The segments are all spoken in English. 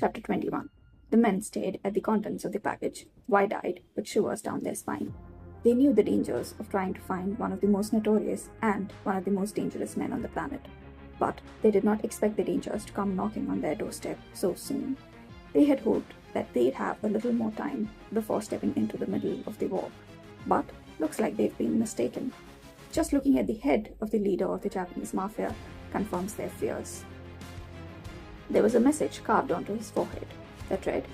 Chapter 21. The men stared at the contents of the package, wide-eyed, with shivers down their spine. They knew the dangers of trying to find one of the most notorious and one of the most dangerous men on the planet. But they did not expect the dangers to come knocking on their doorstep so soon. They had hoped that they'd have a little more time before stepping into the middle of the war. But looks like they've been mistaken. Just looking at the head of the leader of the Japanese mafia confirms their fears. There was a message carved onto his forehead that read,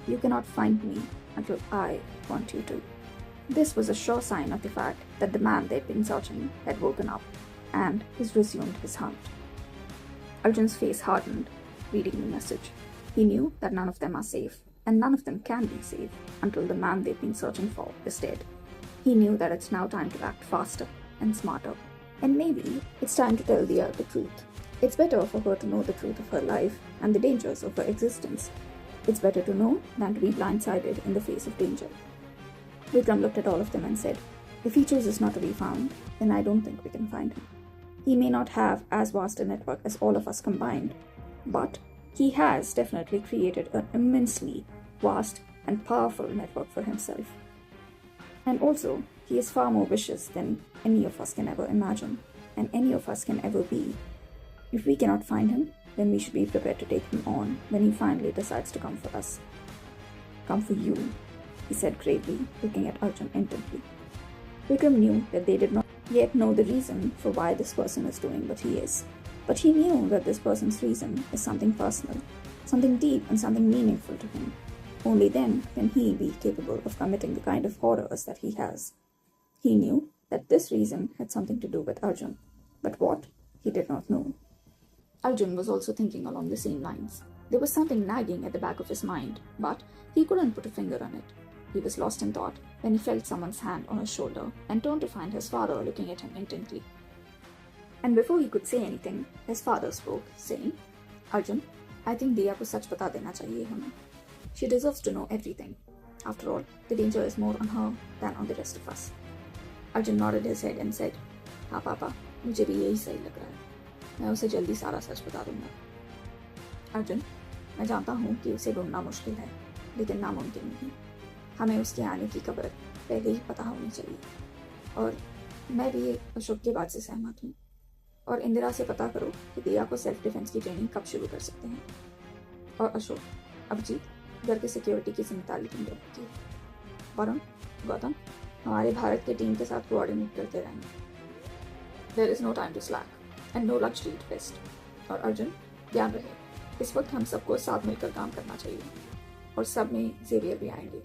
"You cannot find me until I want you to." This was a sure sign of the fact that the man they'd been searching had woken up and has resumed his hunt. Arjun's face hardened, reading the message. He knew that none of them are safe, and none of them can be safe until the man they've been searching for is dead. He knew that it's now time to act faster and smarter, and maybe it's time to tell Diya the truth. It's better for her to know the truth of her life and the dangers of her existence. It's better to know than to be blindsided in the face of danger. Vikram looked at all of them and said, "If he chooses not to be found, then I don't think we can find him. He may not have as vast a network as all of us combined, but he has definitely created an immensely vast and powerful network for himself. And also, he is far more vicious than any of us can ever imagine, and any of us can ever be. If we cannot find him, then we should be prepared to take him on when he finally decides to come for us." "Come for you," he said gravely, looking at Arjun intently. Vikram knew that they did not yet know the reason for why this person is doing what he is, but he knew that this person's reason is something personal, something deep and something meaningful to him. Only then can he be capable of committing the kind of horrors that he has. He knew that this reason had something to do with Arjun, but what, he did not know. Arjun was also thinking along the same lines. There was something nagging at the back of his mind, but he couldn't put a finger on it. He was lost in thought when he felt someone's hand on his shoulder and turned to find his father looking at him intently. And before he could say anything, his father spoke, saying, "Arjun, I think Diya ko sach bata dena chahiye hame. She deserves to know everything. After all, the danger is more on her than on the rest of us." Arjun nodded his head and said, "हाँ पापा, मुझे भी यही सही लग रहा है. मैं उसे जल्दी सारा सच बता दूंगा." "अर्जुन, मैं जानता हूँ कि उसे ढूंढना मुश्किल है, लेकिन नामुमकिन नहीं. हमें उसके आने की खबर पहले ही पता होनी चाहिए. और मैं भी अशोक की बात से सहमत हूँ. और इंदिरा से पता करो कि दिया को सेल्फ डिफेंस की ट्रेनिंग कब शुरू कर सकते हैं. और अशोक, अभिजीत, घर की सिक्योरिटी की जिम्मेदारी तुम लोगों की. वरुण, गौतम, हमारे भारत के टीम के साथ कोऑर्डिनेट करते रहेंगे. There is no time to slack. And no luxury to rest. और अर्जुन, ध्यान रहे, इस वक्त हम सबको साथ मिलकर काम करना चाहिए. और सब में जेवियर भी आएंगे.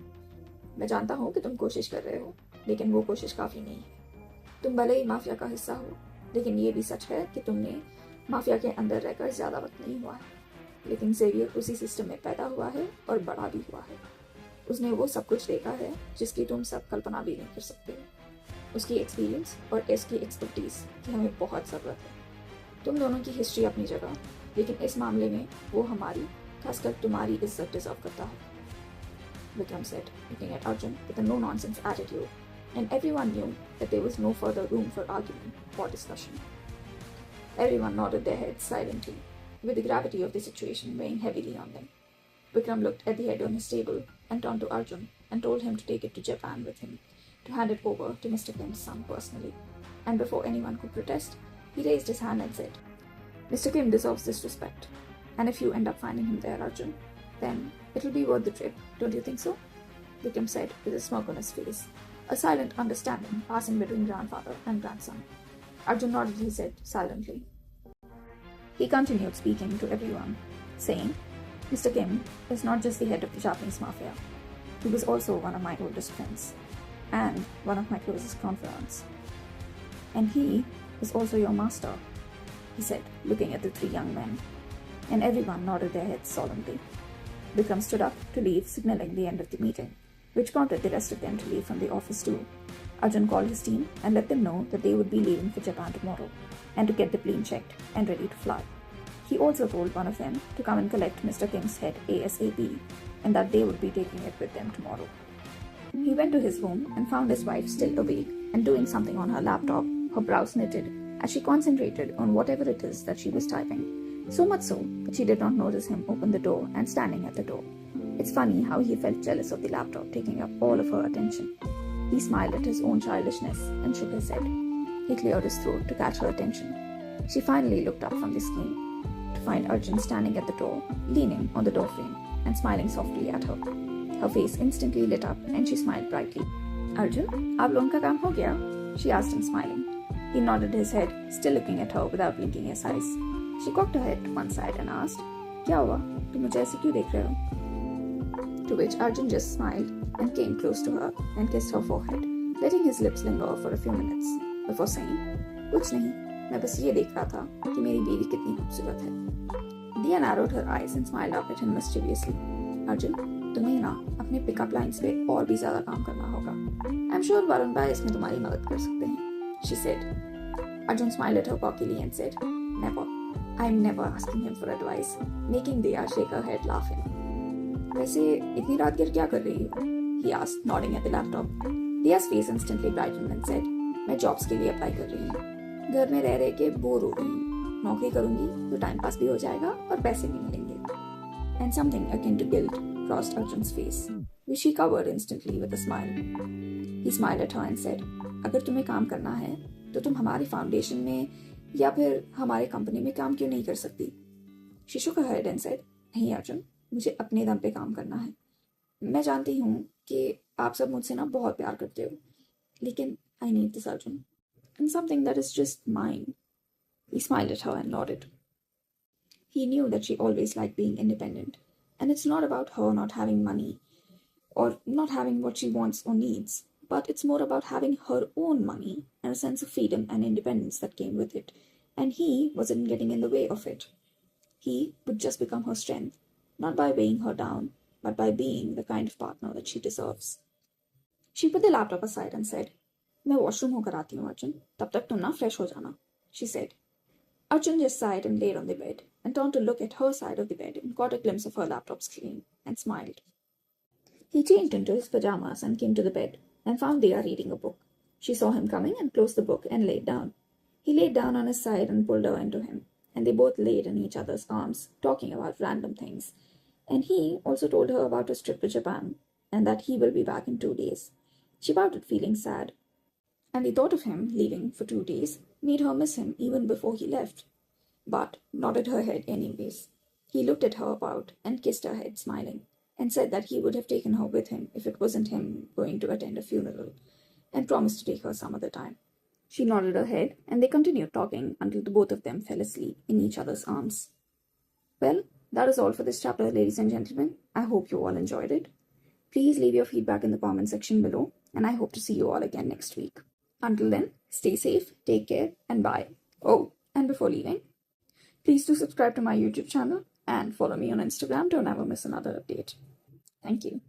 मैं जानता हूँ कि तुम कोशिश कर रहे हो, लेकिन वो कोशिश काफ़ी नहीं है. तुम भले ही माफिया का हिस्सा हो, लेकिन ये भी सच है कि तुमने माफिया के अंदर रहकर ज़्यादा वक्त नहीं हुआ है. लेकिन जेवियर उसी सिस्टम में पैदा हुआ है और बड़ा भी हुआ है. उसने वो सब कुछ देखा है जिसकी तुम सब कल्पना भी नहीं कर सकते. उसकी एक्सपीरियंस और इसकी एक्सपर्टीज की हमें बहुत ज़रूरत है. तुम दोनों की हिस्ट्री अपनी जगह, लेकिन इस मामले में वो हमारी, खासकर तुम्हारी इज्जत डिजर्व करता है." Vikram said, looking at Arjun with a no-nonsense attitude, and everyone knew that there was no further room for argument or discussion. Everyone nodded their heads silently, with the gravity of the situation weighing heavily on them. Vikram looked at the head on his table and turned to Arjun and told him to take it to Japan with him, to hand it over to Mr. Kim's son personally. And before anyone could protest, he raised his hand and said, "Mr. Kim deserves this respect. And if you end up finding him there, Arjun, then it'll be worth the trip, don't you think so?" Vikram said with a smirk on his face, a silent understanding passing between grandfather and grandson. Arjun nodded his head silently. He continued speaking to everyone, saying, "Mr. Kim is not just the head of the Japanese mafia. He was also one of my oldest friends, and one of my closest confidants. And he is also your master," he said, looking at the three young men. And everyone nodded their heads solemnly. Vikram stood up to leave, signaling the end of the meeting, which prompted the rest of them to leave from the office too. Arjun called his team and let them know that they would be leaving for Japan tomorrow, and to get the plane checked and ready to fly. He also told one of them to come and collect Mr. Kim's head ASAP, and that they would be taking it with them tomorrow. He went to his room and found his wife still awake and doing something on her laptop, her brows knitted, as she concentrated on whatever it is that she was typing. So much so that she did not notice him open the door and standing at the door. It's funny how he felt jealous of the laptop taking up all of her attention. He smiled at his own childishness and shook his head. He cleared his throat to catch her attention. She finally looked up from the screen to find Arjun standing at the door, leaning on the doorframe and smiling softly at her. Her face instantly lit up and she smiled brightly. Arjun, aap logon ka kaam ho gaya? She asked him, smiling. He nodded his head, still looking at her without blinking his eyes. She cocked her head to one side and asked, "Kya hua? Tum mujhe aise kyun dekh rahe ho?" To which Arjun just smiled and came close to her and kissed her forehead, letting his lips linger for a few minutes before saying, "Kuch nahi, main bas ye dekh raha tha ki meri beevi kitni khoobsurat hai." Diya narrowed her eyes and smiled up at him mischievously. "Arjun, तुम्हें ना अपने pickup lines पे और भी ज़्यादा काम करना होगा. I'm sure वरुण भाई इसमें तुम्हारी मदद कर सकते हैं," she said. Arjun smiled at her cockily and said, "Never. I'm never asking him for advice," making Diya shake her head laughing. "वैसे इतनी रात गिर क्या कर रही हो?" he asked, nodding at the laptop. Diya's face instantly brightened and said, "मैं jobs के लिए अप्लाई कर रही हूँ. घर में रह रह के बोर हो रही हूँ. नौकरी करूंगी तो टाइम पास भी हो जाएगा और पैसे भी मिलेंगे." And something akin to guilt crossed Arjun's face, which she covered instantly with a smile. He smiled at her and said, "अगर तुम्हें काम करना है तो तुम हमारे फाउंडेशन में या फिर हमारे कंपनी में काम क्यों नहीं कर सकती?" She shook her head and said, "नहीं अर्जुन, मुझे अपने दम पे काम करना है. मैं जानती हूँ कि आप सब मुझसे ना बहुत प्यार करते हो, लेकिन I need this Arjun, and something that is just mine." He smiled at her and nodded. He knew that she always liked being independent, and it's not about her not having money or not having what she wants or needs, but it's more about having her own money and a sense of freedom and independence that came with it, and he wasn't getting in the way of it. He would just become her strength, not by weighing her down, but by being the kind of partner that she deserves. She put the laptop aside and said, "मैं washroom होकर आती हूँ अर्जुन, तब तक तुम ना fresh हो जाना," she said. Arjun just sighed and laid on the bed and turned to look at her side of the bed and caught a glimpse of her laptop screen and smiled. He changed into his pajamas and came to the bed and found Diya reading a book. She saw him coming and closed the book and laid down. He laid down on his side and pulled her into him, and they both laid in each other's arms, talking about random things. And he also told her about his trip to Japan and that he will be back in 2 days. She pouted, feeling sad, and the thought of him leaving for 2 days made her miss him even before he left, but nodded her head anyways. He looked at her about and kissed her head, smiling, and said that he would have taken her with him if it wasn't him going to attend a funeral, and promised to take her some other time. She nodded her head, and they continued talking until the both of them fell asleep in each other's arms. Well, that is all for this chapter, ladies and gentlemen. I hope you all enjoyed it. Please leave your feedback in the comment section below, and I hope to see you all again next week. Until then, stay safe, take care, and bye. Oh, and before leaving, please do subscribe to my YouTube channel and follow me on Instagram to never miss another update. Thank you.